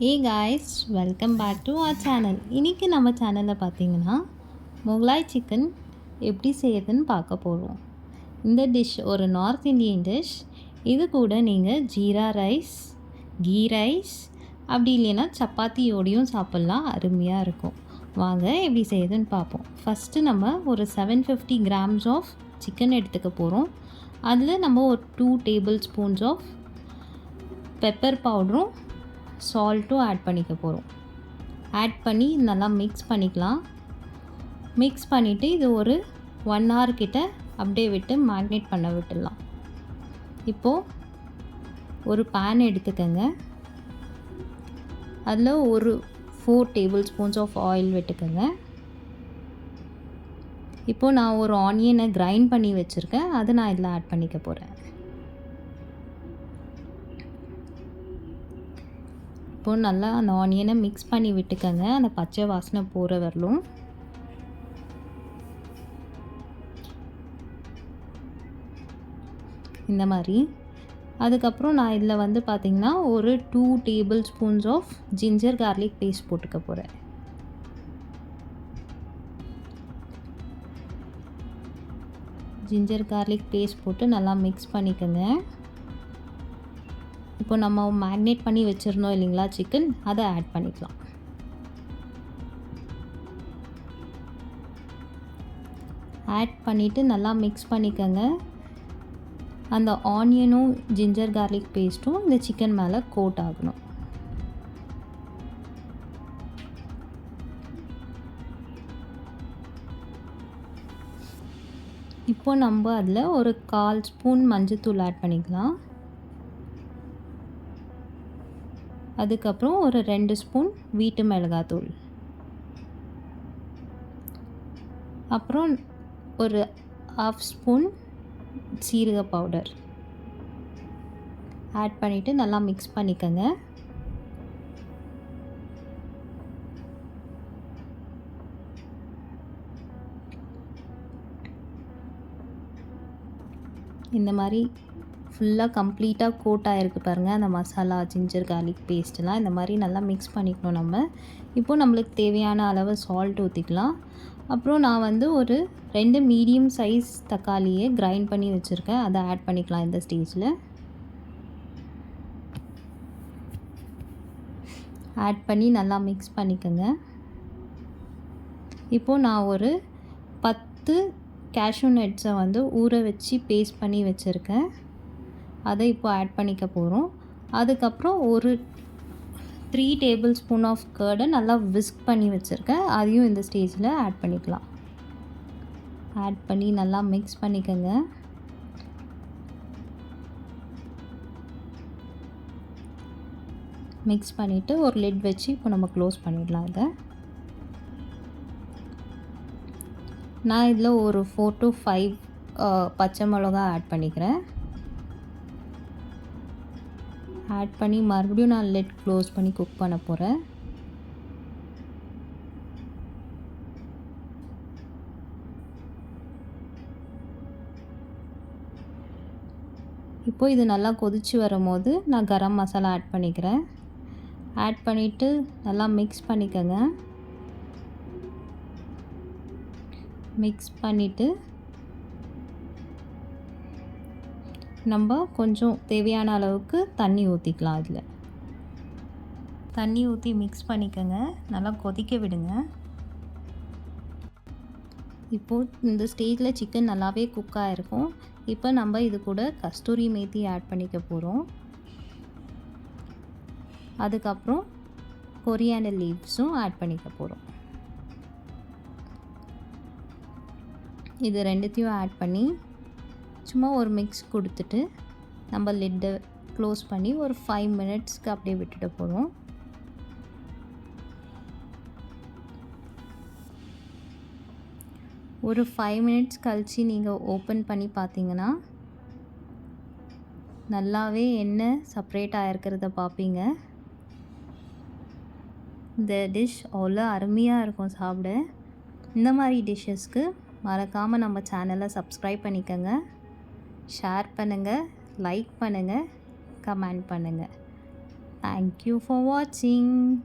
Hey guys, welcome back to our channel. இன்றைக்கி நம்ம சேனலில் பார்த்தீங்கன்னா முகலாய் சிக்கன் எப்படி செய்யறதுன்னு பார்க்க போகிறோம். இந்த டிஷ் ஒரு நார்த் இந்தியன் டிஷ். இது கூட நீங்கள் ஜீரா ரைஸ், கீ ரைஸ், அப்படி இல்லைன்னா சப்பாத்தியோடையும் சாப்பிட்லாம். அருமையாக இருக்கும். வாங்க எப்படி செய்யுதுன்னு பார்ப்போம். ஃபஸ்ட்டு நம்ம ஒரு 750 கிராம்ஸ் ஆஃப் சிக்கன் எடுத்துக்க போகிறோம். அதில் நம்ம ஒரு 2 டேபிள் ஸ்பூன்ஸ் ஆஃப் பெப்பர் பவுடரும் சால்ட்டும் ஆட் பண்ணிக்க போகிறோம். ஆட் பண்ணி நல்லா மிக்ஸ் பண்ணிக்கலாம். மிக்ஸ் பண்ணிவிட்டு இது ஒரு 1 hour கிட்ட அப்படியே விட்டு மேக்னேட் பண்ண விட்டுடலாம். இப்போது ஒரு பேன் எடுத்துக்கங்க. அதில் ஒரு 4 டேபிள் ஸ்பூன்ஸ் ஆஃப் ஆயில் விட்டுக்கங்க. இப்போது நான் ஒரு ஆனியனை கிரைண்ட் பண்ணி வச்சுருக்கேன். அதை நான் இதில் ஆட் பண்ணிக்க போகிறேன். இப்போது நல்லா அந்த ஆனியனை மிக்ஸ் பண்ணி விட்டுக்கங்க, அந்த பச்சை வாசனை போகிற வரலும். இந்த மாதிரி. அதுக்கப்புறம் நான் இதில் வந்து பார்த்திங்கன்னா ஒரு 2 tablespoons of ginger garlic paste போட்டுக்க போகிறேன். ஜிஞ்சர் கார்லிக் பேஸ்ட் போட்டு நல்லா மிக்ஸ் பண்ணிக்கோங்க. இப்போ நம்ம மேக்னேட் பண்ணி வச்சுருந்தோம் இல்லைங்களா சிக்கன், அதை ஆட் பண்ணிக்கலாம். ஆட் பண்ணிவிட்டு நல்லா மிக்ஸ் பண்ணிக்கோங்க. அந்த ஆனியனும் ஜிஞ்சர் கார்லிக் பேஸ்ட்டும் இந்த சிக்கன் மேலே கோட் ஆகணும். இப்போ நம்ம அதில் ஒரு 1/4 ஸ்பூன் மஞ்சத்தூள் ஆட் பண்ணிக்கலாம். அதுக்கப்புறம் ஒரு 2 ஸ்பூன் வீட்டு மிளகாத்தூள், அப்புறம் ஒரு 1/2 ஸ்பூன் சீரக பவுடர் ஆட் பண்ணிவிட்டு நல்லா மிக்ஸ் பண்ணிக்கோங்க. இந்த மாதிரி ஃபுல்லாக கம்ப்ளீட்டாக கோட் ஆகிருக்கு பாருங்கள், அந்த மசாலா ஜிஞ்சர் கார்லிக் பேஸ்ட்லாம். இந்த மாதிரி நல்லா மிக்ஸ் பண்ணிக்கணும் நம்ம. இப்போது நம்மளுக்கு தேவையான அளவு சால்ட் ஊற்றிக்கலாம். அப்புறம் நான் வந்து ஒரு 2 மீடியம் சைஸ் தக்காளியை கிரைண்ட் பண்ணி வச்சுருக்கேன், அதை ஆட் பண்ணிக்கலாம் இந்த ஸ்டேஜில். ஆட் பண்ணி நல்லா மிக்ஸ் பண்ணிக்கோங்க. இப்போது நான் ஒரு 10 கேஷ்யூ நட்ஸை வந்து ஊற வச்சு பேஸ்ட் பண்ணி வச்சுருக்கேன், அதை இப்போ ஆட் பண்ணிக்க போகிறோம். அதுக்கப்புறம் ஒரு 3 டேபிள் ஸ்பூன் ஆஃப் கர்டை நல்லா விஸ்க் பண்ணி வச்சுருக்கேன், அதையும் இந்த ஸ்டேஜில் ஆட் பண்ணிக்கலாம். ஆட் பண்ணி நல்லா மிக்ஸ் பண்ணிக்கோங்க. மிக்ஸ் பண்ணிவிட்டு ஒரு லிட் வச்சு இப்போ நம்ம க்ளோஸ் பண்ணிடலாம். இதை நான் இதில் ஒரு 4 to 5 பச்சை மிளகா ஆட் பண்ணிக்கிறேன். ஆட் பண்ணி மறுபடியும் நான் லிட் க்ளோஸ் பண்ணி குக் பண்ண போகிறேன். இப்போது இது நல்லா கொதித்து வரும்போது நான் கரம் மசாலா ஆட் பண்ணிக்கிறேன். ஆட் பண்ணிவிட்டு நல்லா மிக்ஸ் பண்ணிக்கோங்க. மிக்ஸ் பண்ணிவிட்டு நம்ம கொஞ்சம் தேவையான அளவுக்கு தண்ணி ஊற்றிக்கலாம். அதில் தண்ணி ஊற்றி மிக்ஸ் பண்ணிக்கோங்க, நல்லா கொதிக்க விடுங்க. இப்போது இந்த ஸ்டேஜில் சிக்கன் நல்லாவே குக் ஆகிருக்கும். இப்போ நம்ம இது கூட கஸ்தூரி மேத்தி ஆட் பண்ணிக்க போகிறோம். அதுக்கப்புறம் கொரியாண்டர் லீவ்ஸும் ஆட் பண்ணிக்க போகிறோம். இது ரெண்டுத்தையும் ஆட் பண்ணி சும்மா ஒரு மிக்ஸ் கொடுத்துட்டு நம்ம லிட்டை க்ளோஸ் பண்ணி ஒரு 5 மினிட்ஸ்க்கு அப்படியே விட்டுட்டு போகிறோம். ஒரு 5 மினிட்ஸ் கழித்து நீங்கள் ஓப்பன் பண்ணி பார்த்தீங்கன்னா நல்லாவே எண்ணெய் செப்ரேட் ஆகிருக்கிறத பார்ப்பீங்க. இந்த டிஷ் அவ்வளோ அருமையாக இருக்கும் சாப்பிட. இந்த மாதிரி டிஷ்ஷஸ்க்கு மறக்காமல் நம்ம சேனலை சப்ஸ்கிரைப் பண்ணிக்கோங்க, ஷேர் பண்ணுங்கள், லைக் பண்ணுங்கள், கமெண்ட் பண்ணுங்கள். Thank you for watching.